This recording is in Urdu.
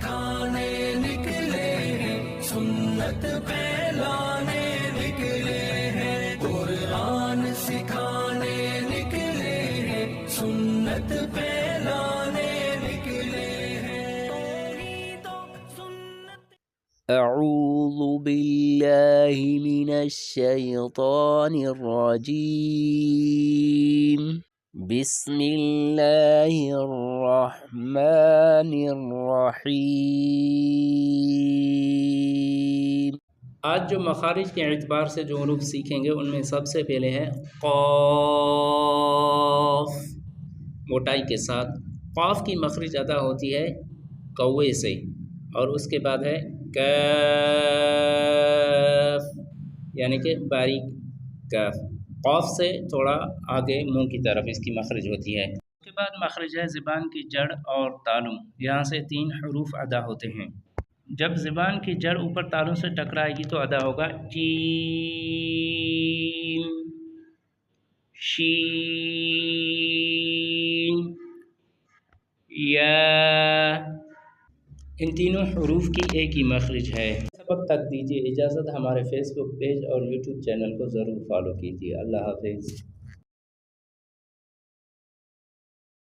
سکھانے نکلے ہیں، سنت پھیلانے نکلے ہیں، قرآن سکھانے نکلے ہیں، سنت پھیلانے نکلے ہیں، توحید و سنت۔ اعوذ باللہ من الشیطان الرجیم، بسم اللہ الرحمن الرحیم۔ آج جو مخارج کے اعتبار سے جو حروف سیکھیں گے ان میں سب سے پہلے ہے قاف، موٹائی کے ساتھ۔ قاف کی مخرج ادا ہوتی ہے کوے سے، اور اس کے بعد ہے کاف، یعنی کہ باریک کاف۔ قاف سے تھوڑا آگے منہ کی طرف اس کی مخرج ہوتی ہے۔ اس کے بعد مخرج ہے زبان کی جڑ اور تالو، یہاں سے 3 حروف ادا ہوتے ہیں۔ جب زبان کی جڑ اوپر تالو سے ٹکرائے گی تو ادا ہوگا جیم، شین، یا۔ ان تینوں حروف کی ایک ہی مخرج ہے۔ سبق تک دیجیے اجازت، ہمارے فیس بک پیج اور یوٹیوب چینل کو ضرور فالو کیجیے۔ اللہ حافظ۔